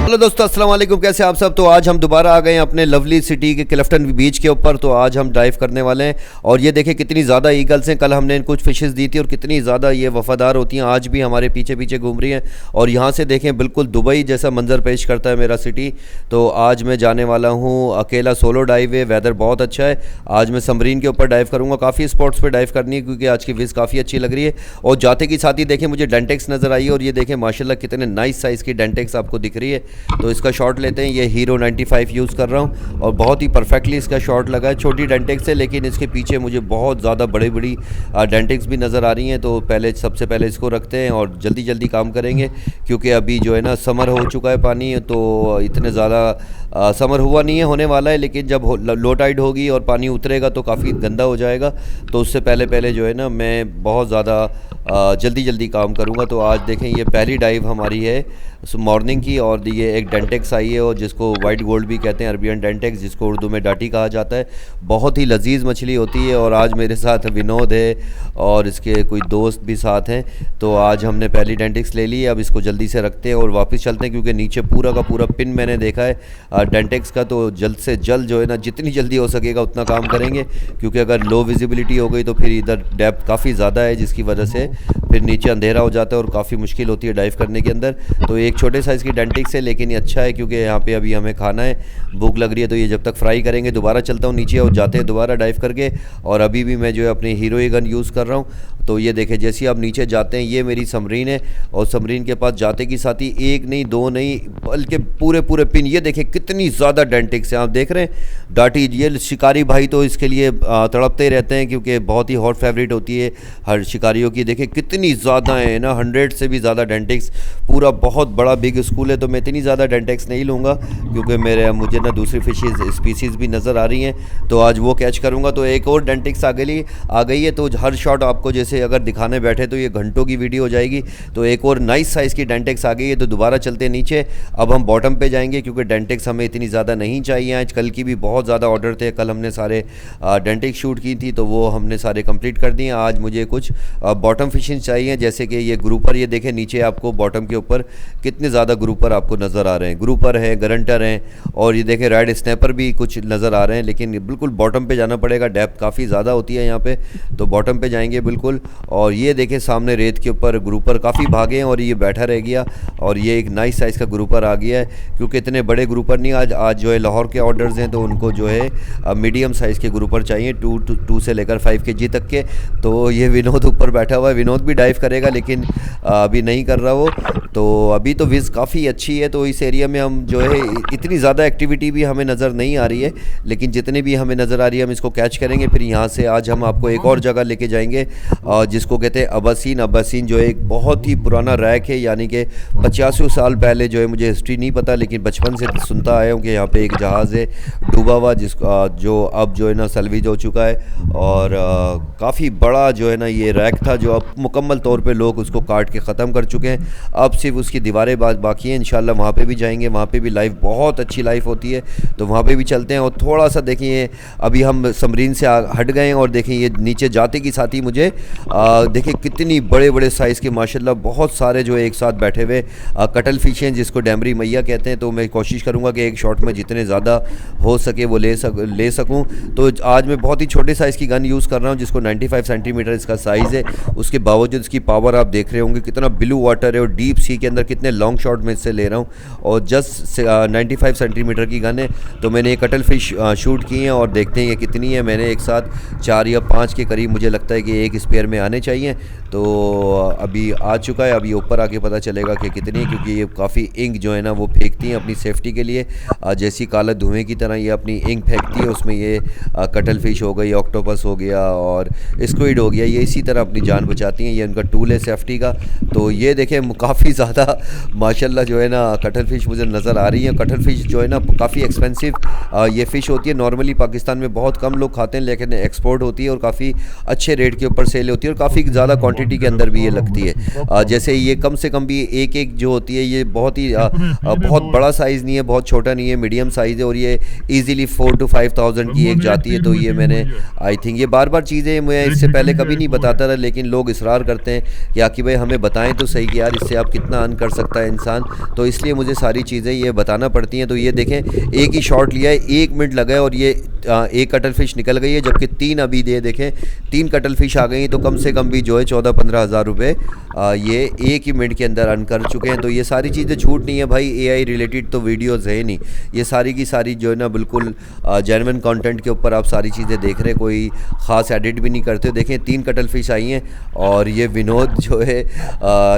Hello दोस्तों, अस्सलाम वालेकुम। कैसे आप सब। तो आज हम दोबारा आ गए हैं अपने लवली सिटी के क्लिफ्टन बीच के ऊपर। तो आज हम डाइव करने वाले हैं और ये देखें कितनी ज़्यादा ईगल्स हैं। कल हमने कुछ फिशेस दी थी और कितनी ज़्यादा ये वफादार होती हैं, आज भी हमारे पीछे पीछे घूम रही हैं। और यहाँ से देखें बिल्कुल दुबई जैसा मंजर पेश करता है मेरा सिटी। तो आज मैं जाने वाला हूँ अकेला, सोलो डाइव है। वेदर बहुत अच्छा है। आज मैं समरीन के ऊपर डाइव करूँगा। काफ़ी स्पॉट्स पर डाइव करनी है क्योंकि आज की विज़ काफ़ी अच्छी लग रही है। और जाते की साथ ही देखें मुझे डेंटेक्स नज़र आई और ये देखें माशाल्लाह कितने नाइस साइज़ की डेंटेक्स आपको दिख रही है। तो इसका शॉट लेते हैं। ये हीरो 95 यूज़ कर रहा हूँ और बहुत ही परफेक्टली इसका शॉट लगा है। छोटी डेंटेक्स है लेकिन इसके पीछे मुझे बहुत ज़्यादा बड़ी बड़ी डेंटेक्स भी नज़र आ रही हैं। तो सबसे पहले इसको रखते हैं और जल्दी जल्दी काम करेंगे क्योंकि अभी जो है ना समर हो चुका है पानी, तो इतने ज़्यादा समर हुआ नहीं है, होने वाला है। लेकिन जब लो टाइड होगी और पानी उतरेगा तो काफ़ी गंदा हो जाएगा। तो उससे पहले जो है ना मैं बहुत ज़्यादा जल्दी जल्दी काम करूँगा। तो आज देखें ये पहली डाइव हमारी है मॉर्निंग की और ये एक डेंटेक्स आई है और जिसको वाइट गोल्ड भी कहते हैं, अरबियन डेंटेक्स, जिसको उर्दू में डाटी कहा जाता है। बहुत ही लजीज मछली होती है। और आज मेरे साथ विनोद है और इसके कोई दोस्त भी साथ हैं। तो आज हमने पहली डेंटेक्स ले ली है। अब इसको जल्दी से रखते हैं और वापस चलते हैं क्योंकि नीचे पूरा का पूरा पिन मैंने देखा है डेंटेक्स का। तो जल्द से जल्द जो है ना जितनी जल्दी हो सकेगा उतना काम करेंगे क्योंकि अगर लो विजिबिलिटी हो गई तो फिर इधर डेप्थ काफ़ी ज़्यादा है जिसकी वजह से फिर नीचे अंधेरा हो जाता है और काफ़ी मुश्किल होती है डाइव करने के अंदर। तो एक छोटे साइज़ की डेंटेक्स है लेकिन ये अच्छा है क्योंकि यहाँ पे अभी हमें खाना है, भूख लग रही है। तो ये जब तक फ्राई करेंगे दोबारा चलता हूँ नीचे और जाते हैं दोबारा डाइव करके। और अभी भी मैं जो है अपनी हीरो गन यूज़ कर रहा हूँ। तो ये देखें जैसे ही आप नीचे जाते हैं ये मेरी समरीन है और समरीन के पास जाते की साथ ही एक नहीं दो नहीं बल्कि पूरे पिन, ये देखें कितनी ज़्यादा डेंटेक्स हैं। आप देख रहे हैं डाटी, ये शिकारी भाई तो इसके लिए तड़पते रहते हैं क्योंकि बहुत ही हॉट फेवरेट होती है हर शिकारियों की। देखें कितनी ज़्यादा है ना, 100 से भी ज़्यादा डेंटेक्स। पूरा बहुत बड़ा बिग स्कूल है। तो मैं इतनी ज़्यादा डेंटेक्स नहीं लूँगा क्योंकि मुझे ना दूसरी फिशेज़ स्पीसीज़ भी नज़र आ रही हैं। तो आज वो कैच करूँगा। तो एक और डेंटेक्स आ गई है। तो हर शॉट आपको जैसे अगर दिखाने बैठे तो ये घंटों की वीडियो हो जाएगी। तो एक और नाइस साइज़ की डेंटेक्स आ गई है। तो दोबारा चलते हैं नीचे। अब हम बॉटम पे जाएंगे क्योंकि डेंटेक्स हमें इतनी ज़्यादा नहीं चाहिए। आज कल की भी बहुत ज़्यादा ऑर्डर थे। कल हमने सारे डेंटेक्स शूट की थी तो वो हमने सारे कंप्लीट कर दिए। आज मुझे कुछ बॉटम फिशिंग चाहिए जैसे कि ये ग्रुपर। ये देखें नीचे आपको बॉटम के ऊपर कितने ज़्यादा ग्रुपर आपको नज़र आ रहे हैं। ग्रुपर हैं, गरंटर हैं और ये देखें रेड स्नैपर भी कुछ नज़र आ रहे हैं। लेकिन बिल्कुल बॉटम पे जाना पड़ेगा, डेप्थ काफ़ी ज़्यादा होती है यहाँ पे। तो बॉटम पे जाएंगे बिल्कुल। और ये देखें सामने रेत के ऊपर ग्रुपर काफ़ी भागे हैं और ये बैठा रह गया। और ये एक नाइस साइज़ का ग्रुपर आ गया है क्योंकि इतने बड़े ग्रुपर नहीं आज जो है लाहौर के ऑर्डर्स हैं तो उनको जो है मीडियम साइज़ के ग्रुपर चाहिए 2 से लेकर 5 kg तक के। तो ये विनोद ऊपर बैठा हुआ है। विनोद भी डाइव करेगा लेकिन अभी नहीं कर रहा वो। तो अभी तो विज़ काफ़ी अच्छी है। तो इस एरिया में हम जो है इतनी ज़्यादा एक्टिविटी भी हमें नज़र नहीं आ रही है लेकिन जितनी भी हमें नज़र आ रही है हम इसको कैच करेंगे। फिर यहाँ से आज हम आपको एक और जगह लेके जाएंगे जिसको कहते हैं अब्बासीन। अब्बासीन जो है एक बहुत ही पुराना रैक है, यानी कि 85 साल पहले जो है, मुझे हिस्ट्री नहीं पता लेकिन बचपन से सुनता आया हूँ कि यहाँ पे एक जहाज़ है डूबा हुआ जिसका जो अब जो है ना सल्वेज हो चुका है। और काफ़ी बड़ा जो है ना ये रैक था जो अब मुकम्मल तौर पे लोग उसको काट के ख़त्म कर चुके हैं। अब सिर्फ उसकी दीवारें बाकी हैं। इंशाल्लाह वहाँ पे भी जाएंगे। वहाँ पे भी लाइफ बहुत अच्छी लाइफ होती है तो वहाँ पे भी चलते हैं। और थोड़ा सा देखिए अभी हम समरीन से हट गए हैं और देखें ये नीचे जाते की साथ ही मुझे देखिए कितनी बड़े बड़े साइज़ के माशाल्लाह बहुत सारे जो है एक साथ बैठे हुए कटल फिश हैं जिसको डैमरी मैया कहते हैं। तो मैं कोशिश करूँगा कि एक शॉट में जितने ज़्यादा हो सके वो ले सकूँ। तो आज मैं बहुत ही छोटे साइज़ की गन यूज़ कर रहा हूँ जिसको 95 सेंटीमीटर इसका साइज़ है। उसके बावजूद इसकी पावर आप देख रहे होंगे कितना ब्लू वाटर है और डीप सी के अंदर कितने लॉन्ग शॉट में इससे ले रहा हूँ। और जस्ट 95 सेंटीमीटर की गन है। तो मैंने ये कटल फिश शूट की हैं और देखते हैं ये कितनी है। मैंने एक साथ 4 या 5 के करीब मुझे लगता है कि एक स्पेयर में आने चाहिए। तो अभी आ चुका है। अभी ऊपर आके पता चलेगा कि कितनी है क्योंकि ये काफ़ी इंक जो है ना वो फेंकती हैं अपनी सेफ्टी के लिए। जैसी काला धुएँ की तरह ये अपनी इंक फेंकती है। उसमें ये कटल फिश हो गई, ऑक्टोपस हो गया और स्क्विड हो गया, ये इसी तरह अपनी जान बचाती हैं। ये उनका टूल है सेफ्टी का। तो ये देखें काफ़ी ज़्यादा माशाल्लाह जो है ना कटल फिश मुझे नज़र आ रही है। कटल फिश जो है ना काफ़ी एक्सपेंसिव ये फ़िश होती है। नॉर्मली पाकिस्तान में बहुत कम लोग खाते हैं लेकिन एक्सपोर्ट होती है और काफ़ी अच्छे रेट के ऊपर सेल होती है और काफ़ी ज़्यादा क्वांटिटी के अंदर भी ये लगती है। जैसे ये कम से कम भी एक एक जो होती है ये बहुत ही बहुत बड़ा साइज़ नहीं है, बहुत छोटा नहीं है, मीडियम साइज़ है और ये इजीली 4 to 5,000 की एक जाती है। तो ये मैंने आई थिंक ये बार बार चीज़ें मैं इससे पहले कभी नहीं बताता था, लेकिन लोग इसरार करते हैं कि आकी भाई हमें बताएं तो सही कि यार इससे आप कितना अर्न कर सकता है इंसान, तो इसलिए मुझे सारी चीज़ें ये बताना पड़ती हैं। तो ये देखें एक ही शॉट लिया है, 1 मिनट लगा है और ये एक कटल फिश निकल गई है, जबकि 3 अभी दे देखें 3 कटल फिश आ गई, तो कम से कम भी जो है 14-15 हज़ार रुपये ये एक ही मिनट के अंदर अर्न कर चुके हैं। तो ये सारी चीज़ें झूठ नहीं है भाई, एआई रिलेटेड तो वीडियोज़ है नहीं, ये सारी की सारी जो है ना बिल्कुल जेन्युइन कंटेंट के ऊपर आप सारी चीज़ें देख रहे हैं, कोई ख़ास एडिट भी नहीं करते। देखें 3 कटल फिश आई हैं और ये विनोद जो है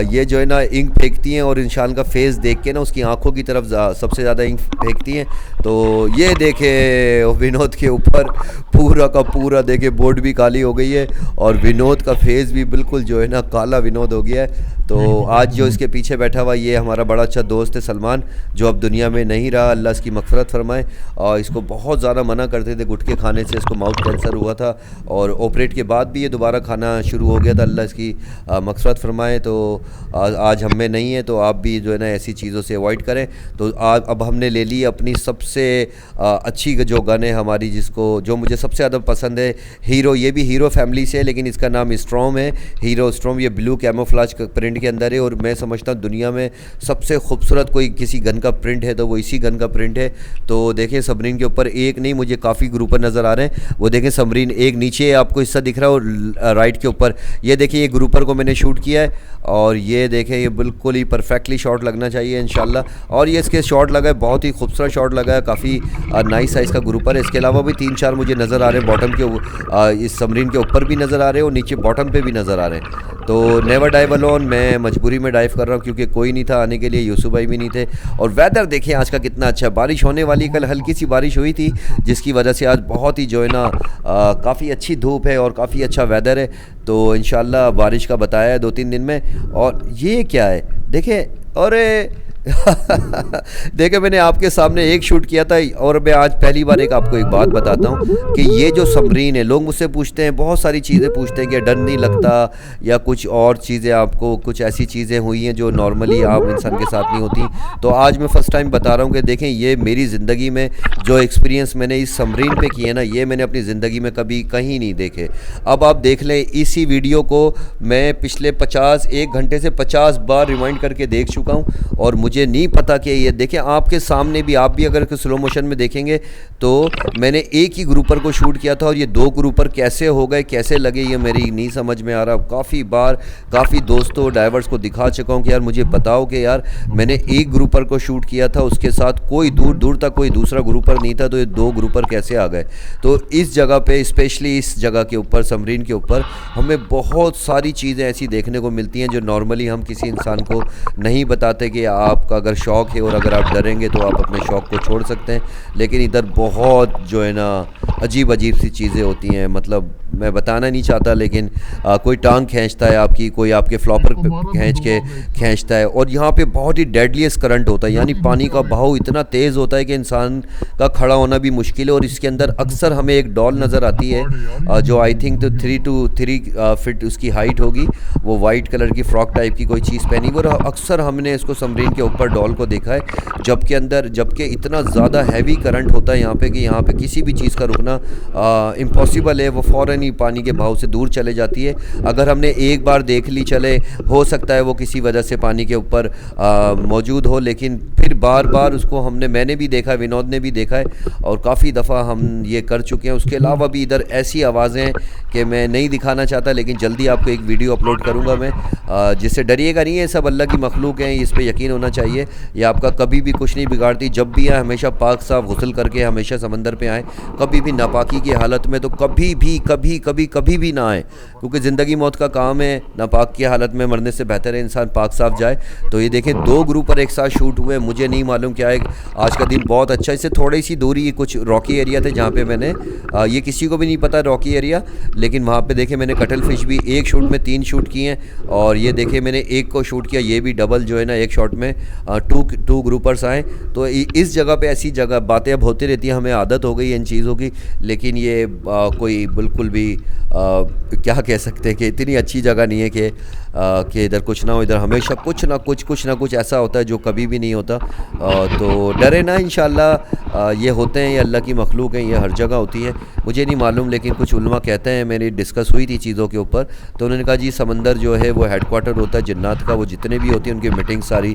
ये जो है ना इंक फेंकती हैं और इंसान का फेस देख के ना उसकी आंखों की तरफ सबसे ज़्यादा इंक फेंकती हैं। तो ये देखें विनोद के ऊपर पूरा का पूरा देखे बोर्ड भी काली हो गई है और विनोद का फेस भी बिल्कुल जो है ना काला विनोद हो गया है। तो आज जो इसके पीछे बैठा हुआ ये हमारा बड़ा अच्छा दोस्त है सलमान, जो अब दुनिया में नहीं रहा, अल्लाह इसकी मग़फ़िरत फरमाए। और इसको बहुत ज़्यादा मना करते थे गुटखे खाने से, इसको माउथ कैंसर हुआ था और ऑपरेट के बाद भी ये दोबारा खाना शुरू हो गया था, अल्लाह इसकी मग़फ़िरत फरमाए। तो आज हम में नहीं है, तो आप भी जो है ना ऐसी चीज़ों से अवॉइड करें। तो अब हमने ले ली अपनी सबसे अच्छी जो गन है हमारी, जिसको जो मुझे सबसे ज़्यादा पसंद है, हीरो। ये भी हीरो फैमिली से है लेकिन इसका नाम स्ट्रॉम है, हीरो स्ट्रॉम। ये ब्लू कैमोफ्लेज प्रिंट के अंदर है और मैं समझता हूँ दुनिया में सबसे खूबसूरत कोई किसी गन का प्रिंट है तो वो इसी गन का प्रिंट है। तो देखें सबरीन के ऊपर एक नहीं, मुझे काफ़ी ग्रुपर नज़र आ रहे हैं। वो देखें सबरीन एक नीचे आपको हिस्सा दिख रहा है और राइट के ऊपर ये देखिए ये ग्रुपर को मैंने शूट किया है और ये देखें ये बिल्कुल ही परफेक्टली शॉट लगना चाहिए इंशाल्लाह। और ये इसके शॉट लगा है, बहुत ही खूबसूरत शॉट लगा है, काफ़ी नाइस साइज़ का ग्रुपर है। इसके अलावा भी 3-4 मुझे नज़र आ रहे हैं बॉटम के, इस सबरीन के ऊपर भी नज़र आ रहे हैं और नीचे बॉटम पे भी नज़र आ रहे हैं। तो नेवर डाइव अलोन, मैं मजबूरी में डाइव कर रहा हूँ क्योंकि कोई नहीं था आने के लिए, यूसुफ भाई भी नहीं थे। और वेदर देखिए आज का कितना अच्छा, बारिश होने वाली, कल हल्की सी बारिश हुई थी जिसकी वजह से आज बहुत ही जो है ना काफ़ी अच्छी धूप है और काफ़ी अच्छा वेदर है। तो इंशाल्लाह बारिश का बताया है 2-3 दिन में। और ये क्या है देखें, अरे देखिए मैंने आपके सामने एक शूट किया था और मैं आज पहली बार आपको एक बात बताता हूँ कि ये जो सबरीन है, लोग मुझसे पूछते हैं, बहुत सारी चीज़ें पूछते हैं कि डर नहीं लगता या कुछ और चीज़ें, आपको कुछ ऐसी चीज़ें हुई हैं जो नॉर्मली आम इंसान के साथ नहीं होती। तो आज मैं फ़र्स्ट टाइम बता रहा हूँ कि देखें ये मेरी ज़िंदगी में जो एक्सपीरियंस मैंने इस सबरीन पे किए ना, ये मैंने अपनी ज़िंदगी में कभी कहीं नहीं देखे। अब आप देख लें, इसी वीडियो को मैं पिछले 1 घंटे से 50 बार रिवाइंड करके देख चुका हूँ और मुझे नहीं पता कि ये देखें आपके सामने भी, आप भी अगर स्लो मोशन में देखेंगे तो मैंने एक ही ग्रुपर को शूट किया था और ये 2 ग्रुपर कैसे हो गए, कैसे लगे, ये मेरी नहीं समझ में आ रहा। काफ़ी बार काफ़ी दोस्तों डाइवर्स को दिखा चुका हूँ कि यार मुझे बताओ कि यार मैंने एक ग्रुपर को शूट किया था, उसके साथ कोई दूर दूर तक कोई दूसरा ग्रुपर नहीं था, तो ये 2 ग्रुपर कैसे आ गए। तो इस जगह पे, स्पेशली इस जगह के ऊपर, सबरीन के ऊपर, हमें बहुत सारी चीज़ें ऐसी देखने को मिलती हैं जो नॉर्मली हम किसी इंसान को नहीं बताते कि आपका अगर शौक़ है और अगर आप डरेंगे तो आप अपने शौक़ को छोड़ सकते हैं। लेकिन इधर बहुत जो है ना अजीब अजीब सी चीज़ें होती हैं, मतलब मैं बताना नहीं चाहता, लेकिन कोई टांग खींचता है आपकी, कोई आपके फ्लॉपर खींचता है। और यहाँ पे बहुत ही डेडलीस्ट करंट होता है, यानी पानी का बहाव इतना तेज़ होता है कि इंसान का खड़ा होना भी मुश्किल है। और इसके अंदर अक्सर हमें एक डॉल नज़र आती है जो आई थिंक तो 3 फीट उसकी हाइट होगी, वो वाइट कलर की फ्रॉक टाइप की कोई चीज़ पहनी हुई, और अक्सर हमने इसको सबरीन के ऊपर डॉल को देखा है, जबकि इतना ज़्यादा हैवी करंट होता है यहाँ पे कि यहाँ पे किसी भी चीज़ का रुकना इम्पॉसिबल है। वो फ़ौरन ही पानी के बहाव से दूर चले जाती है। अगर हमने एक बार देख ली, चले हो सकता है वो किसी वजह से पानी के ऊपर मौजूद हो, लेकिन फिर बार बार उसको मैंने भी देखा है, विनोद ने भी देखा है और काफ़ी दफ़ा हम ये कर चुके हैं। उसके अलावा भी इधर ऐसी आवाज़ें हैं कि मैं नहीं दिखाना चाहता, लेकिन जल्दी आपको एक वीडियो अपलोड करूँगा मैं, जिससे डरिएगा नहीं, है सब अल्लाह की मखलूक हैं, इस पर यकीन होना चाहिए। ये आपका कभी भी कुछ नहीं बिगाड़ती। जब भी आए हमेशा पाक साफ गुस्ल करके हमेशा समंदर पे आए, कभी भी नापाकी की हालत में तो कभी भी ना आए, क्योंकि ज़िंदगी मौत का काम है। नापाक की हालत में मरने से बेहतर है इंसान पाक साफ जाए। तो ये देखें 2 ग्रुपर एक साथ शूट हुए, मुझे मुझे नहीं मालूम क्या है। आज का दिन बहुत अच्छा, इससे थोड़ी सी दूरी कुछ रॉकी एरिया थे जहाँ पे मैंने ये किसी को भी नहीं पता रॉकी एरिया, लेकिन वहाँ पे देखे मैंने कटल फिश भी एक शूट में 3 शूट किए हैं। और ये देखे मैंने एक को शूट किया, ये भी डबल जो है ना एक शॉट में टू ग्रुपर्स आए। तो इस जगह पे ऐसी जगह बातें अब होती रहती हैं, हमें आदत हो गई है इन चीज़ों की, लेकिन ये कोई बिल्कुल भी क्या कह सकते हैं कि इतनी अच्छी जगह नहीं है कि इधर कुछ ना हो। इधर हमेशा कुछ ना कुछ ऐसा होता है जो कभी भी नहीं होता। तो डरे ना, इंशाल्लाह ये होते हैं, ये अल्लाह की मखलूक हैं, ये हर जगह होती है। मुझे नहीं मालूम, लेकिन कुछ उलमा कहते हैं, मेरी डिस्कस हुई थी चीज़ों के ऊपर, तो उन्होंने कहा जी समंदर जो है वो हेडक्वार्टर होता है जिन्नात का, वो जितने भी होती हैं उनकी मीटिंग सारी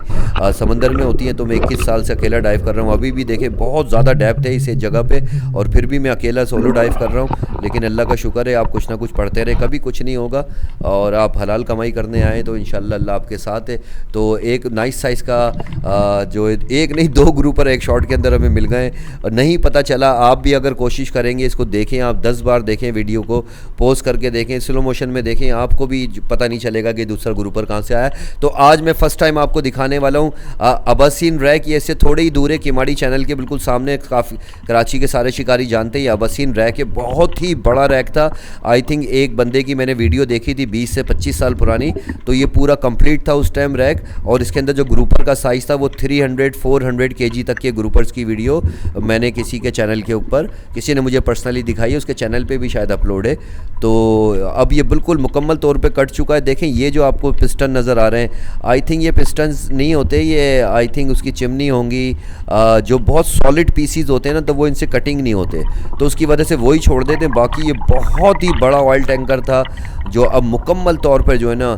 समंदर में होती हैं। तो मैं 21 साल से अकेला डाइव कर रहा हूँ, अभी भी देखे बहुत ज़्यादा डेप्थ है इस जगह पे, और फिर भी मैं अकेला सोलो डाइव कर रहा हूँ। लेकिन अल्लाह का शुक्र है, आप कुछ ना कुछ पढ़ते रहे, कभी कुछ नहीं होगा, और आप हलाल कमाई करने आए तो इंशाल्लाह अल्लाह आपके साथ है। तो एक नाइस साइज़ का जो एक नहीं 2 ग्रुपर एक शॉट के अंदर हमें मिल गए, और नहीं पता चला। आप भी अगर कोशिश करेंगे, इसको देखें, आप 10 बार देखें वीडियो को, पोज करके देखें, स्लो मोशन में देखें, आपको भी पता नहीं चलेगा कि दूसरा ग्रुपर कहाँ से आया। तो आज मैं फ़र्स्ट टाइम आपको दिखाने वाला हूँ अबासीन रैक। ये इससे थोड़े ही दूर है, किमाड़ी चैनल के बिल्कुल सामने, काफ़ी कराची के सारे शिकारी जानते हैं ये अबासीन रैक है। बहुत ही बड़ा रैक था, आई थिंक एक बंदे की मैंने वीडियो देखी थी 20 से 25 साल पुरानी, तो ये पूरा कंप्लीट था उस टाइम रैक। और इसके अंदर जो ग्रुपर का साइज़ था वो 300-400 केजी तक के ग्रुपर्स की वीडियो मैंने किसी के चैनल के ऊपर, किसी ने मुझे पर्सनली दिखाई है, उसके चैनल पे भी शायद अपलोड है। तो अब ये बिल्कुल मुकम्मल तौर पे कट चुका है। देखें ये जो आपको पिस्टन नज़र आ रहे हैं, आई थिंक ये पिस्टन्स नहीं होते, ये आई थिंक उसकी चिमनी होंगी। जो बहुत सॉलिड पीसीज होते हैं ना, तो वो इनसे कटिंग नहीं होते, तो उसकी वजह से वही छोड़ देते हैं। बाकी ये बहुत ही बड़ा ऑयल टैंकर था जो अब मुकम्मल तौर पर जो है ना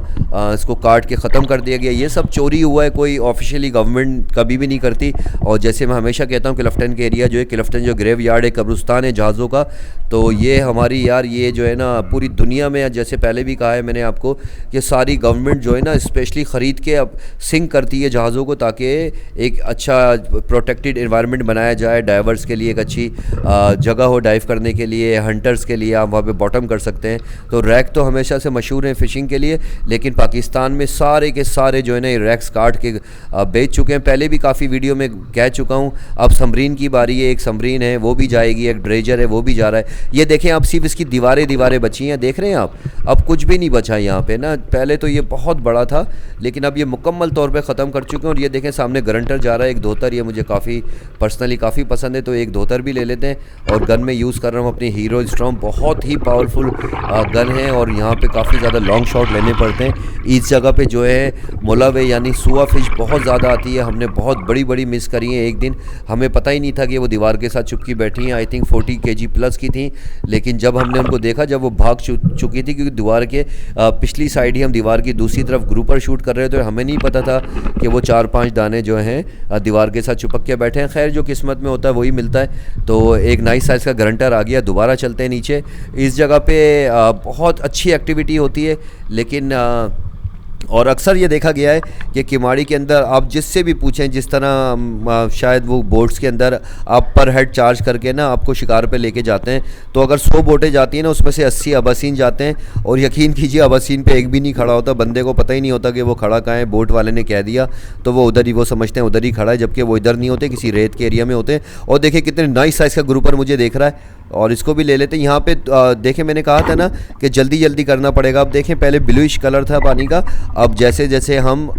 इसको काट के ख़त्म कर दिया गया। ये सब चोरी हुआ है, कोई ऑफिशियली गवर्नमेंट कभी भी नहीं करती। और जैसे मैं हमेशा कहता हूँ क्लिफ्टन के एरिया जो है, क्लिफ्टन जो ग्रेव यार्ड है, कब्रिस्तान है जहाज़ों का, तो ये हमारी यार ये जो है ना पूरी दुनिया में, जैसे पहले भी कहा है मैंने आपको, कि सारी गवर्नमेंट जो है ना स्पेशली ख़रीद के अब सिंक करती है जहाज़ों को, ताकि एक अच्छा प्रोटेक्टेड इन्वायरमेंट बनाया जाए, डाइवर्स के लिए एक अच्छी जगह हो डाइव करने के लिए, हंटर्स के लिए आप वहाँ पे बॉटम कर सकते हैं। तो रैक तो हमेशा से मशहूर हैं फ़िशिंग के लिए, लेकिन पाकिस्तान में सारे के सारे जो है ना रैक्स काट के बेच चुके हैं। पहले भी काफ़ी वीडियो में कह चुका हूँ। अब समरीन की बारी है, एक समरीन है वो भी जाएगी, एक ड्रेजर है वो भी जा रहा है। ये देखें आप, सिर्फ इसकी दीवारें बची हैं, देख रहे हैं आप, अब कुछ भी नहीं बचा यहाँ पे ना। पहले तो ये बहुत बड़ा था, लेकिन अब ये मुकम्मल तौर पे ख़त्म कर चुके हैं। और ये देखें सामने गरंटर जा रहा है, एक धोतर, ये मुझे काफ़ी पर्सनली काफ़ी पसंद है, तो एक धोतर भी ले लेते हैं। और गन में यूज़ कर रहा हूँ अपनी हीरो स्टॉर्म, बहुत ही पावरफुल गन है, और यहाँ पे काफ़ी ज़्यादा लॉन्ग शॉट लेने पड़ते हैं। इस जगह पे जो है मोलावे यानी सुआ फिश बहुत ज़्यादा आती है। हमने बहुत बड़ी मिस करी है। एक दिन हमें पता ही नहीं था कि वो दीवार के साथ चुपकी बैठी हैं, आई थिंक 40 kg प्लस की थी, लेकिन जब हमने उनको देखा, जब वो भाग चुकी थी, क्योंकि दीवार के पिछली साइड ही हम दीवार की दूसरी तरफ ग्रुपर शूट कर रहे थे, तो हमें नहीं पता था कि वो 4-5 दाने जो हैं दीवार के साथ चिपक के बैठे हैं। खैर जो किस्मत में होता है वही मिलता है। तो एक नाइस साइज़ का गरंटर आ गया। दोबारा चलते हैं नीचे। इस जगह पे बहुत अच्छी एक्टिविटी होती है, लेकिन और अक्सर ये देखा गया है कि किमाड़ी के अंदर आप जिससे भी पूछें, जिस तरह शायद वो बोट्स के अंदर आप पर हेड चार्ज करके ना आपको शिकार पे लेके जाते हैं, तो अगर 100 बोटें जाती हैं ना, उसमें से 80 अबासीन जाते हैं। और यकीन कीजिए अबासीन पे एक भी नहीं खड़ा होता, बंदे को पता ही नहीं होता कि वो खड़ा कहाँ है। बोट वाले ने कह दिया तो वो उधर ही, वो समझते हैं उधर ही खड़ा है, जबकि वो इधर नहीं होते, किसी रेत के एरिया में होते हैं। और देखिए कितने नाइस साइज़ का ग्रुपर मुझे देख रहा है, और इसको भी ले लेते हैं। यहाँ पे देखें मैंने कहा था ना कि जल्दी करना पड़ेगा। अब देखें पहले ब्लूइश कलर था पानी का, अब जैसे जैसे हम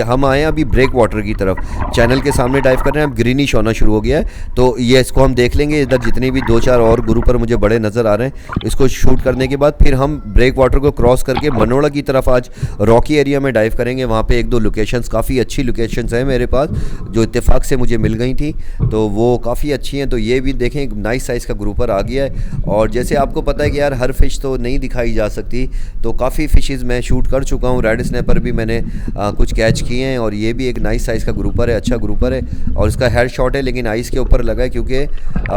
हम आए अभी ब्रेक वाटर की तरफ, चैनल के सामने डाइव कर रहे हैं, अब ग्रीनिश होना शुरू हो गया है। तो ये इसको हम देख लेंगे। इधर जितने भी 2-4 और ग्रुपर मुझे बड़े नज़र आ रहे हैं, इसको शूट करने के बाद फिर हम ब्रेक वाटर को क्रॉस करके मनोड़ा की तरफ आज रॉकी एरिया में डाइव करेंगे। वहाँ पर 1-2 लोकेशंस, काफ़ी अच्छी लोकेशंस हैं मेरे पास, जो इत्तेफाक से मुझे मिल गई थी, तो वो काफ़ी अच्छी हैं। तो ये भी देखें नाइस साइज़ का ग्रुपर आ गया है। और जैसे आपको पता है कि यार हर फिश तो नहीं दिखाई जा सकती, तो काफ़ी फ़िशेज़ मैं शूट कर चुका हूँ। रेड स्नैपर भी मैंने कुछ कैच किए हैं, और ये भी एक नाइस साइज़ का ग्रुपर है, अच्छा ग्रुपर है। और इसका हेड शॉट है, लेकिन आइस के ऊपर लगा है, क्योंकि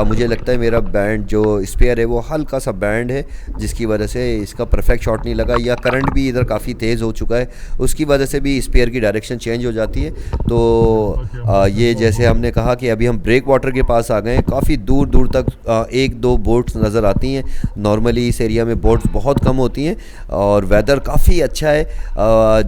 मुझे लगता है मेरा बैंड जो स्पेयर है वो हल्का सा बैंड है, जिसकी वजह से इसका परफेक्ट शॉट नहीं लगा, या करंट भी इधर काफ़ी तेज़ हो चुका है, उसकी वजह से भी स्पेयर की डायरेक्शन चेंज हो जाती है। तो ये जैसे हमने कहा कि अभी हम ब्रेक वाटर के पास आ गए हैं। काफ़ी दूर तक 1-2 बोट्स नज़र आती हैं। नॉर्मली इस एरिया में बोट्स बहुत कम होती हैं, और वेदर काफ़ी अच्छा है।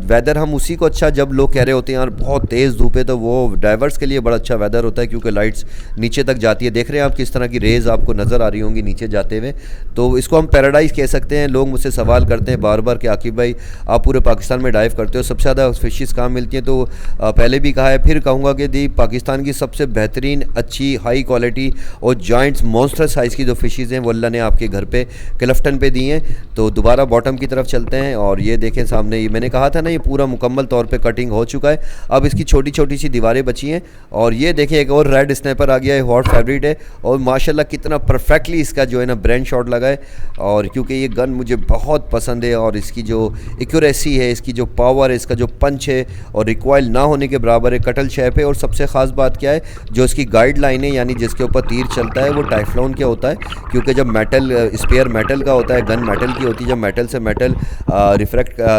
वेदर हम उसी को अच्छा, जब लोग कह रहे होते हैं यार बहुत तेज़ धूप है, तो वो ड्राइवर्स के लिए बड़ा अच्छा वेदर होता है क्योंकि लाइट्स नीचे तक जाती है। देख रहे हैं आप किस तरह की रेज़ आपको नज़र आ रही होंगी नीचे जाते हुए, तो इसको हम पैराडाइज़ कह सकते हैं। लोग मुझसे सवाल करते हैं बार बार कि आकिब भाई आप पूरे पाकिस्तान में डाइव करते हो, सबसे ज़्यादा फ़िशेस कहाँ मिलती हैं? तो पहले भी कहा है, फिर कहूँगा कि दी पाकिस्तान की सबसे बेहतरीन, अच्छी, हाई क्वालिटी और जॉइंट्स मॉन्स्टर साइज़ की जो फ़िशेज़ हैं वो अल्लाह ने आपके घर पे क्लिफ्टन पे दी हैं। तो दोबारा बॉटम की तरफ चलते हैं और ये देखें सामने, ये मैंने कहा था ना, ये पूरा मुकम्मल तौर पे कटिंग हो चुका है। अब इसकी छोटी छोटी सी दीवारें बची हैं और ये देखें एक और रेड स्नैपर आ गया है, हॉट फेवरेट है और माशाल्लाह कितना परफेक्टली इसका जो है ना ब्रेन शॉट लगा है। और क्योंकि ये गन मुझे बहुत पसंद है और इसकी जो एक्यूरेसी है, इसकी जो पावर है, इसका जो पंच है और रिकॉइल ना होने के बराबर है, कटल शेप है। और सबसे ख़ास बात क्या है, जो इसकी गाइडलाइन है यानी जिसके ऊपर तीर चलता है वो टाइफ्लॉन क्या होता है, क्योंकि जब मेटल स्पेयर मेटल का होता है, गन मेटल की होती है, जब मेटल से मेटल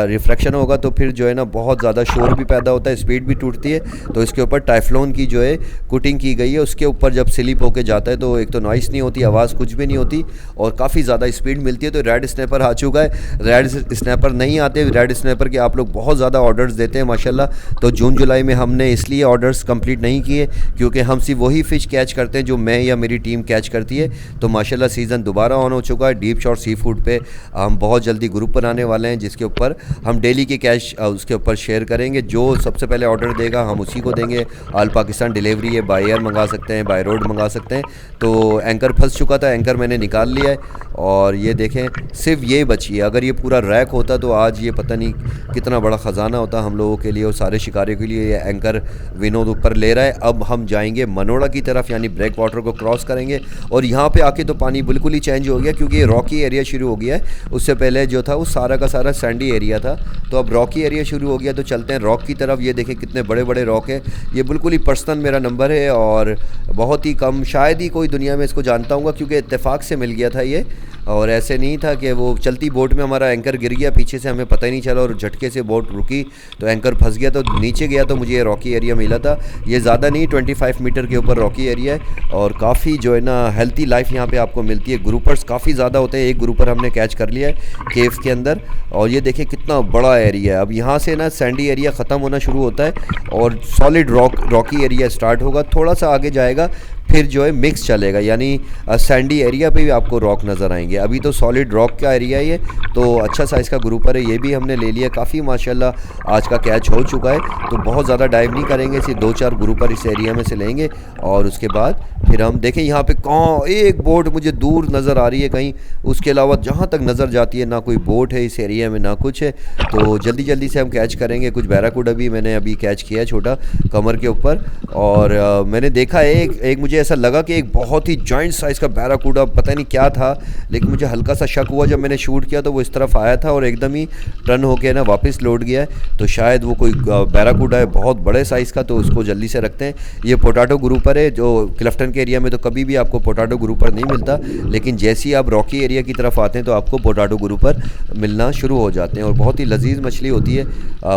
रिफ्रैक्शन होगा तो फिर जो है ना बहुत ज़्यादा शोर भी पैदा होता है, स्पीड भी टूटती है। तो इसके ऊपर टाइफ्लॉन की जो है कोटिंग की गई है, उसके ऊपर जब स्लिप होके जाता है तो एक तो नॉइस नहीं होती, आवाज़ कुछ भी नहीं होती और काफ़ी ज़्यादा स्पीड मिलती है। तो रेड स्नैपर आ चुका है। रेड स्नैपर नहीं आते, रेड स्नैपर के आप लोग बहुत ज़्यादा ऑर्डर्स देते हैं माशाल्लाह। तो जून जुलाई में हमने इसलिए ऑर्डर्स कंप्लीट नहीं किए क्योंकि हम सिर्फ वही फ़िश कैच करते हैं जो मैं या मेरी टीम कैच करती है। तो माशाल्लाह सीज़न दोबारा ऑन हो चुका है। डीप शॉट सी फूड पे हम बहुत जल्दी ग्रुप बनाने वाले हैं जिसके ऊपर हम डेली के कैश उसके ऊपर शेयर करेंगे। जो सबसे पहले ऑर्डर देगा हम उसी को देंगे। ऑल पाकिस्तान डिलीवरी है, बाय एयर मंगा सकते हैं, बाय रोड मंगा सकते हैं। तो एंकर फंस चुका था, एंकर मैंने निकाल लिया है और ये देखें सिर्फ ये बची है। अगर ये पूरा रैक होता तो आज ये पता नहीं कितना बड़ा ख़जाना होता हम लोगों के लिए और सारे शिकारियों के लिए। ये एंकर विनोद ऊपर ले रहा है। अब हम जाएंगे मनोड़ा की तरफ यानी ब्रेक वाटर को क्रॉस करेंगे और यहाँ पे आके तो पानी बिल्कुल ही चेंज हो गया क्योंकि ये रॉकी एरिया शुरू हो गया है। उससे पहले जो था वो सारा का सारा सैंडी एरिया था, तो अब रॉकी एरिया शुरू हो गया। तो चलते हैं रॉक की तरफ। ये देखें कितने बड़े बड़े रॉक हैं। ये बिल्कुल ही पर्सनल मेरा नंबर है और बहुत ही कम, शायद ही कोई दुनिया में इसको जानता हूँ क्योंकि इत्तेफाक से मिल गया था ये और ऐसे नहीं था कि वो चलती बोट में हमारा एंकर गिर गया पीछे से, हमें पता ही नहीं चला और झटके से बोट रुकी तो एंकर फंस गया। तो नीचे गया तो मुझे ये रॉकी एरिया मिला था। ये ज़्यादा नहीं, 25 मीटर के ऊपर रॉकी एरिया है और काफ़ी जो है ना हेल्थी लाइफ यहाँ पे आपको मिलती है। ग्रुपर्स काफ़ी ज़्यादा होते हैं। एक ग्रुपर हमने कैच कर लिया है केव्स के अंदर और ये देखें कितना बड़ा एरिया है। अब यहाँ से ना सैंडी एरिया ख़त्म होना शुरू होता है और सॉलिड रॉकी एरिया स्टार्ट होगा। थोड़ा सा आगे जाएगा फिर जो है मिक्स चलेगा यानी सैंडी एरिया पे भी आपको रॉक नज़र आएंगे। अभी तो सॉलिड रॉक का एरिया है ये, तो अच्छा साइज़ का ग्रुपर है, ये भी हमने ले लिया। काफ़ी माशाल्लाह आज का कैच हो चुका है। तो बहुत ज़्यादा डाइव नहीं करेंगे, सिर्फ 2-4 ग्रुपर इस एरिया में से लेंगे और उसके बाद फिर हम देखें यहाँ पे कहाँ एक बोट मुझे दूर नज़र आ रही है कहीं, उसके अलावा जहाँ तक नज़र जाती है ना कोई बोट है इस एरिया में ना कुछ है। तो जल्दी जल्दी से हम कैच करेंगे। कुछ बैराकूडा भी मैंने अभी कैच किया है छोटा कमर के ऊपर और मैंने देखा है एक मुझे ऐसा लगा कि एक बहुत ही जॉइंट साइज़ का बैराकूडा, पता नहीं क्या था लेकिन मुझे हल्का सा शक हुआ जब मैंने शूट किया तो वो इस तरफ आया था और एकदम ही टर्न होके ना वापस लौट गया है। तो शायद वो कोई बैराकूडा है बहुत बड़े साइज़ का, तो उसको जल्दी से रखते हैं। ये पोटैटो ग्रुपर है जो क्लिफ्टन के एरिया में तो कभी भी आपको पोटैटो ग्रुपर नहीं मिलता, लेकिन जैसे ही आप रॉकी एरिया की तरफ आते हैं तो आपको पोटैटो ग्रुपर मिलना शुरू हो जाते हैं और बहुत ही लजीज मछली होती है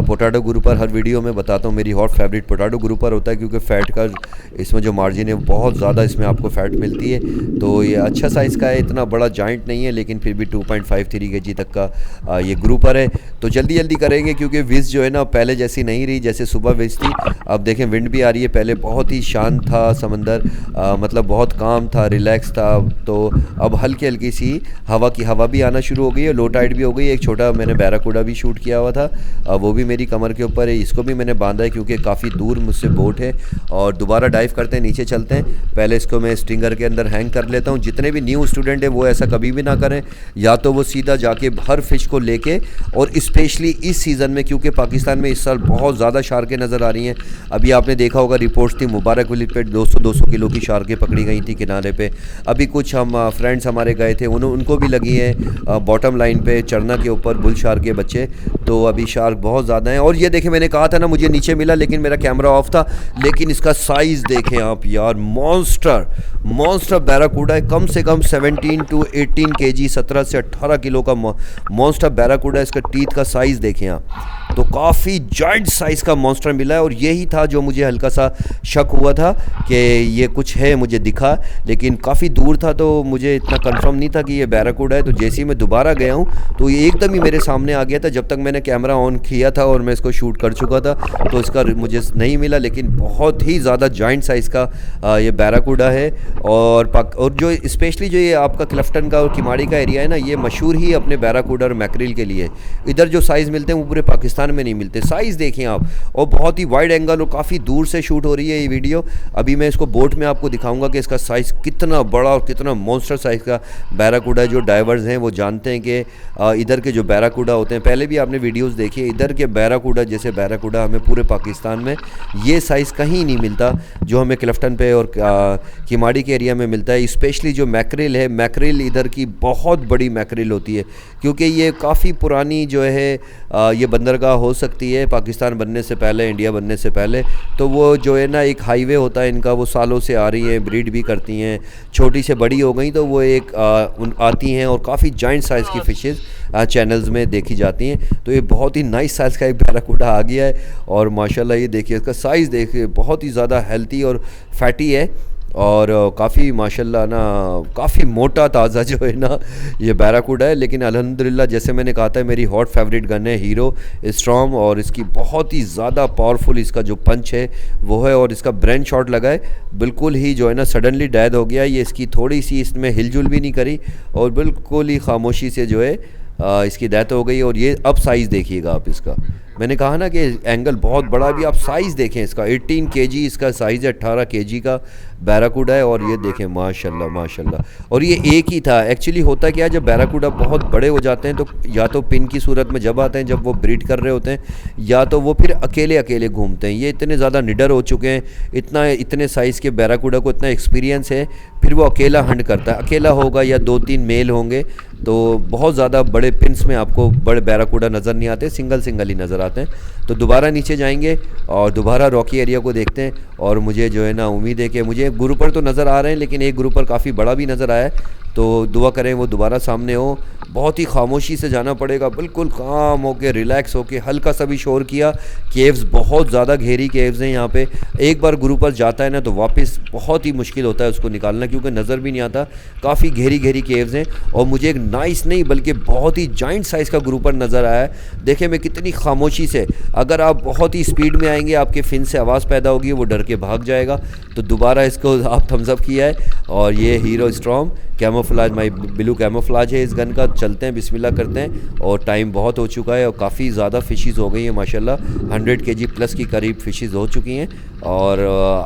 पोटैटो ग्रुपर। हर वीडियो में बताता हूँ मेरी हॉट फेवरेट पोटैटो ग्रुपर होता है क्योंकि फ़ैट का इसमें जो मार्जिन है बहुत ज़्यादा इसमें आपको फ़ैट मिलती है। तो ये अच्छा साइज़ का है, इतना बड़ा जॉइंट नहीं है लेकिन फिर भी 2.53 kg तक का ये ग्रुपर है। तो जल्दी जल्दी करेंगे क्योंकि विज़ जो है ना पहले जैसी नहीं रही जैसे सुबह विज़ थी। अब देखें विंड भी आ रही है, पहले बहुत ही शांत था समंदर, मतलब बहुत काम था, रिलैक्स था। तो अब हल्की हल्की सी हवा भी आना शुरू हो गई है, लो टाइड भी हो गई। एक छोटा मैंने बैराकूडा भी शूट किया हुआ था, वो भी मेरी कमर के ऊपर है, इसको भी मैंने बांधा है क्योंकि काफ़ी दूर मुझसे बोट है। और दोबारा डाइव करते हैं, नीचे चलते हैं। पहले इसको मैं स्ट्रिंगर के अंदर हैंग कर लेता हूँ। जितने भी न्यू स्टूडेंट हैं वो ऐसा कभी भी ना करें, या तो वो सीधा जाके हर फिश को लेके, और स्पेशली इस सीज़न में क्योंकि पाकिस्तान में इस साल बहुत ज़्यादा शार्कें नज़र आ रही हैं। अभी आपने देखा होगा रिपोर्ट्स थी मुबारक वली पे 200 किलो की शार्कें पकड़ी गई थी किनारे पे। अभी कुछ हम फ्रेंड्स हमारे गए थे उनको भी लगी हैं बॉटम लाइन पे चरना के ऊपर बुल शार्क के बच्चे। तो अभी शार्क बहुत ज़्यादा हैं। और ये देखें मैंने कहा था ना मुझे नीचे मिला लेकिन मेरा कैमरा ऑफ था, लेकिन इसका साइज़ देखें आप यार, मॉन्स्टर बैराकूडा है। कम से कम 17 to 18 kg, 17 से 18 किलो का मॉन्स्टर बैराकूडा। इसका टीथ का साइज़ देखें आप, तो काफ़ी जॉइंट साइज़ का मॉन्स्टर मिला है। और यही था जो मुझे हल्का सा शक हुआ था कि ये कुछ है है मुझे दिखा, लेकिन काफ़ी दूर था तो मुझे इतना कंफर्म नहीं था कि ये बैराकूडा है। तो जैसे ही मैं दोबारा गया हूँ तो ये एकदम ही मेरे सामने आ गया था। जब तक मैंने कैमरा ऑन किया था और मैं इसको शूट कर चुका था तो इसका मुझे नहीं मिला, लेकिन बहुत ही ज़्यादा जॉइंट साइज़ का ये बैराकूडा है। और जो स्पेशली जो ये आपका क्लिफ्टन का और किमाड़ी का एरिया है ना, ये मशहूर ही अपने बैराकूडा और मैकरिल के लिए। इधर जो साइज़ मिलते हैं वो पूरे पाकिस्तान में नहीं मिलते। साइज़ देखें आप, और बहुत ही वाइड एंगल और काफ़ी दूर से शूट हो रही है ये वीडियो। अभी मैं इसको बोट में आपको दिखाऊंगा कि इसका साइज़ कितना बड़ा और कितना मॉन्स्टर साइज़ का बैराकूडा। जो डाइवर्स हैं वो जानते हैं कि इधर के जो बैराकूडा होते हैं, पहले भी आपने वीडियोस देखी है, इधर के बैराकूडा जैसे बैराकूडा हमें पूरे पाकिस्तान में ये साइज़ कहीं नहीं मिलता जो हमें क्लिफ्टन पे और किमाड़ी के एरिया में मिलता है। स्पेशली जो मैकरिल है, मैकरिल इधर की बहुत बड़ी मैकरिल होती है, क्योंकि ये काफ़ी पुरानी जो है ये बंदरगाह हो सकती है पाकिस्तान बनने से पहले, इंडिया बनने से पहले। तो वो जो है ना एक हाईवे होता है इनका, वो सालों से आ रही है, ब्रीड भी करती हैं, छोटी से बड़ी हो गई तो वो एक आती हैं और काफ़ी जॉइंट साइज़ की फ़िशेज़ चैनल्स में देखी जाती हैं। तो ये बहुत ही नाइस साइज़ का एक बैराकूडा आ गया है। और माशाल्लाह ये देखिए इसका साइज़ देखिए, बहुत ही ज़्यादा हेल्थी और फैटी है और काफ़ी माशाल्लाह ना काफ़ी मोटा ताज़ा जो है ना ये बैराकूडा है। लेकिन अल्हम्दुलिल्लाह जैसे मैंने कहा था मेरी हॉट फेवरेट गन है हीरो स्टॉर्म, और इसकी बहुत ही ज़्यादा पावरफुल इसका जो पंच है वो है। और इसका ब्रेन शॉट लगा है, बिल्कुल ही जो है ना सडनली डेथ हो गया। ये इसकी थोड़ी सी इसमें हिलजुल भी नहीं करी और बिल्कुल ही खामोशी से जो है इसकी डेथ हो गई। और ये अब साइज़ देखिएगा आप इसका, मैंने कहा ना कि एंगल बहुत बड़ा भी, आप साइज़ देखें इसका 18 केजी इसका साइज़ है, 18 केजी का बैराकूडा है। और ये देखें माशाल्लाह माशाल्लाह। और ये एक ही था एक्चुअली। होता क्या है, जब बैराकूडा बहुत बड़े हो जाते हैं तो या तो पिन की सूरत में जब आते हैं जब वो ब्रीड कर रहे होते हैं, या तो वो फिर अकेले अकेले घूमते हैं। ये इतने ज़्यादा निडर हो चुके हैं, इतने साइज़ के बैराकूडा को इतना एक्सपीरियंस है, फिर वो अकेला हंट करता है। अकेला होगा या 2-3 मेल होंगे तो बहुत ज़्यादा बड़े पिंस में आपको बड़े बैराकूडा नज़र नहीं आते, सिंगल सिंगल ही नज़र आते हैं। तो दोबारा नीचे जाएंगे और दोबारा रॉकी एरिया को देखते हैं। और मुझे जो है ना उम्मीद है कि मुझे ग्रुपर तो नज़र आ रहे हैं, लेकिन एक ग्रुपर काफ़ी बड़ा भी नज़र आया है, तो दुआ करें वो दोबारा सामने हो। बहुत ही खामोशी से जाना पड़ेगा, बिल्कुल काम होके रिलैक्स होके। हल्का सा भी शोर किया, केव्स बहुत ज़्यादा गहरी केव्स हैं यहाँ पे। एक बार ग्रुपर जाता है ना तो वापस बहुत ही मुश्किल होता है उसको निकालना, क्योंकि नज़र भी नहीं आता। काफ़ी गहरी गहरी केव्स हैं और मुझे एक नाइस नहीं बल्कि बहुत ही जॉइंट साइज़ का ग्रुपर नज़र आया है। देखें मैं कितनी खामोशी से, अगर आप बहुत ही स्पीड में आएंगे आपके फिन से आवाज़ पैदा होगी, वो डर के भाग जाएगा। तो दोबारा इसको आप थम्स अप किया है। और ये हीरो स्टॉर्म कैमोफ्लाज, माई ब्लू कैमोफ्लाज है इस गन का। चलते हैं, बिस्मिल्लाह करते हैं। और टाइम बहुत हो चुका है और काफ़ी ज़्यादा फ़िशेज़ हो गई हैं माशाल्लाह, 100 केजी प्लस की करीब फ़िशेज़ हो चुकी हैं। और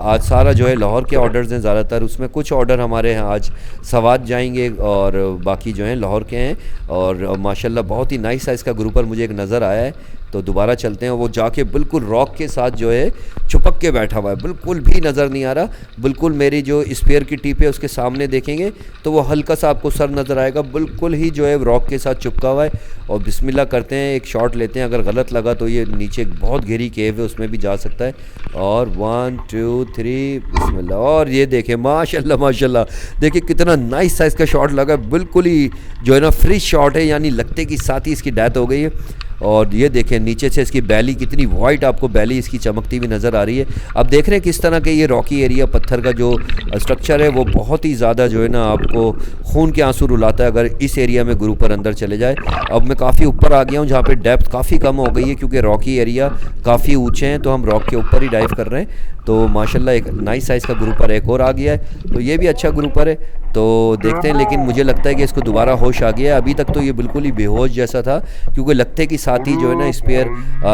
आज सारा जो है लाहौर के ऑर्डर्स हैं ज़्यादातर, उसमें कुछ ऑर्डर हमारे यहाँ आज सवात जाएंगे और बाकी जो हैं लाहौर के हैं। और माशाल्लाह बहुत ही नाइस साइज़ का ग्रुपर मुझे एक नज़र आया है। तो दोबारा चलते हैं। वो जाके बिल्कुल रॉक के साथ जो है चुपक के बैठा हुआ है, बिल्कुल भी नज़र नहीं आ रहा। बिल्कुल मेरी जो स्पेयर की टिप है उसके सामने देखेंगे तो वो हल्का सा आपको सर नज़र आएगा, बिल्कुल ही जो है रॉक के साथ चिपका हुआ है। और बिस्मिल्लाह करते हैं, एक शॉट लेते हैं। अगर गलत लगा तो ये नीचे बहुत गहरी केव है उसमें भी जा सकता है। और 1 2 3 बिस्मिल्लाह। और ये देखें माशाल्लाह माशाल्लाह, देखिए कितना नाइस साइज़ का शॉट लगा, बिल्कुल ही जो है ना फ्रिश शॉट है, यानी लगते कि साथ ही इसकी डेथ हो गई है। और ये देखें नीचे से इसकी बैली कितनी वाइट, आपको बैली इसकी चमकती हुई नज़र आ रही है। अब देख रहे हैं किस तरह के ये रॉकी एरिया, पत्थर का जो स्ट्रक्चर है वो बहुत ही ज़्यादा जो है ना आपको खून के आंसू रुलाता है अगर इस एरिया में ग्रुपर अंदर चले जाए। अब मैं काफ़ी ऊपर आ गया हूँ जहाँ पे डेप्थ काफ़ी कम हो गई है, क्योंकि रॉकी एरिया काफ़ी ऊँचे हैं, तो हम रॉक के ऊपर ही डाइव कर रहे हैं। तो माशाल्लाह एक नाइस साइज़ का ग्रुपर एक और आ गया है, तो ये भी अच्छा ग्रुपर है। तो देखते हैं, लेकिन मुझे लगता है कि इसको दोबारा होश आ गया है। अभी तक तो ये बिल्कुल ही बेहोश जैसा था, क्योंकि लगते कि साथ ही जो है ना स्पेयर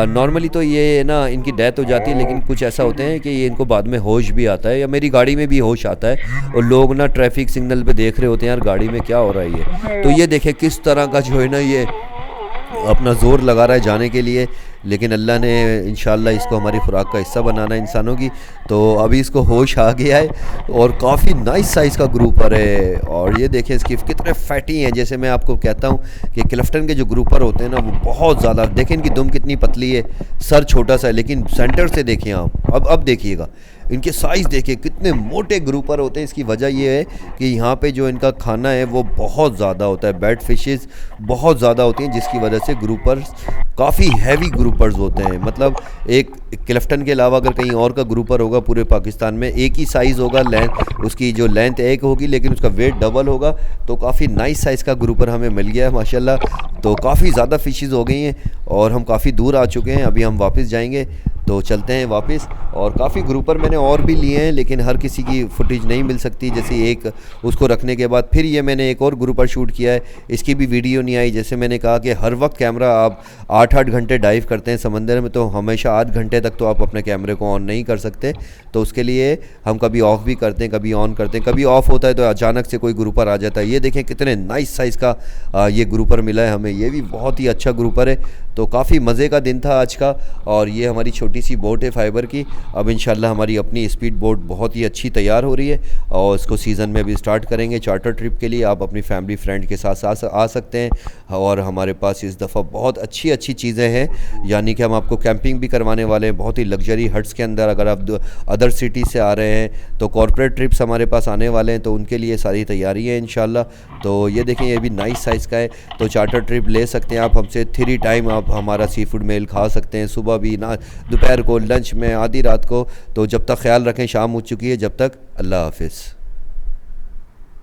नॉर्मली तो ये ना इनकी डेथ हो जाती है, लेकिन कुछ ऐसा होते हैं कि ये इनको बाद में होश भी आता है, या मेरी गाड़ी में भी होश आता है। और लोग ना ट्रैफिक सिग्नल पे देख रहे होते हैं यार गाड़ी में क्या हो रहा है ये। तो ये देखें किस तरह का जो है ना ये अपना ज़ोर लगा रहा है जाने के लिए, लेकिन अल्लाह ने इंशाल्लाह इसको हमारी खुराक का हिस्सा बनाना है इंसानों की। तो अभी इसको होश आ गया है और काफ़ी नाइस साइज़ का ग्रुपर है। और ये देखें इसकी कितने फैटी हैं, जैसे मैं आपको कहता हूँ कि क्लिफ्टन के जो ग्रुपर होते हैं ना वो बहुत ज़्यादा, देखें इनकी दुम कितनी पतली है, सर छोटा सा है, लेकिन सेंटर से देखें आप। अब देखिएगा इनके साइज़ देखिए कितने मोटे ग्रुपर होते हैं। इसकी वजह ये है कि यहाँ पे जो इनका खाना है वो बहुत ज़्यादा होता है, बेड फिशेस बहुत ज़्यादा होती हैं, जिसकी वजह से ग्रुपर्स काफ़ी हैवी ग्रुपर्स होते हैं। मतलब एक क्लिफ्टन के अलावा अगर कहीं और का ग्रुपर होगा पूरे पाकिस्तान में, एक ही साइज़ होगा, लेंथ उसकी जो लेंथ एक होगी लेकिन उसका वेट डबल होगा। तो काफ़ी नाइस साइज़ का ग्रुपर हमें मिल गया है माशाल्लाह। तो काफ़ी ज़्यादा फ़िशेज़ हो गई हैं और हम काफ़ी दूर आ चुके हैं। अभी हम वापस जाएंगे, तो चलते हैं वापस। और काफ़ी ग्रुपर मैंने और भी लिए हैं लेकिन हर किसी की फुटेज नहीं मिल सकती। जैसे एक उसको रखने के बाद फिर ये मैंने एक और ग्रुपर शूट किया है, इसकी भी वीडियो नहीं आई। जैसे मैंने कहा कि हर वक्त कैमरा आप 8-8 घंटे डाइव करते हैं समंदर में, तो हमेशा 8 घंटे तक तो आप अपने कैमरे को ऑन नहीं कर सकते। तो उसके लिए हम कभी ऑफ़ भी करते हैं, कभी ऑन करते हैं। कभी ऑफ़ होता है तो अचानक से कोई ग्रुपर आ जाता है। ये देखें कितने नाइस साइज़ का ये ग्रुपर मिला है हमें, ये भी बहुत ही अच्छा ग्रुपर है। तो काफ़ी मज़े का दिन था आज का। और ये हमारी छोटी सी बोट है फाइबर की। अब इंशाल्लाह हमारी अपनी स्पीड बोट बहुत ही अच्छी तैयार हो रही है और इसको सीज़न में भी स्टार्ट करेंगे चार्टर ट्रिप के लिए। आप अपनी फैमिली फ्रेंड के साथ आ सकते हैं। और हमारे पास इस दफ़ा बहुत अच्छी अच्छी चीज़ें हैं, यानी कि हम आपको कैंपिंग भी करवाने वाले हैं बहुत ही लग्जरी हट्स के अंदर। अगर आप अदर सिटी से आ रहे हैं तो कॉर्पोरेट ट्रिप्स हमारे पास आने वाले हैं, तो उनके लिए सारी तैयारी है इंशाल्लाह। तो ये देखें ये भी नाइस साइज़ का है, तो चार्टर ट्रिप ले सकते हैं आप हमसे। 3 टाइम आप हमारा सी फूड मील खा सकते हैं, सुबह भी ना, दोपहर को, लंच में, आधी रात को। तो जब तक ख्याल रखें, शाम हो चुकी है, जब तक अल्लाह हाफिज़।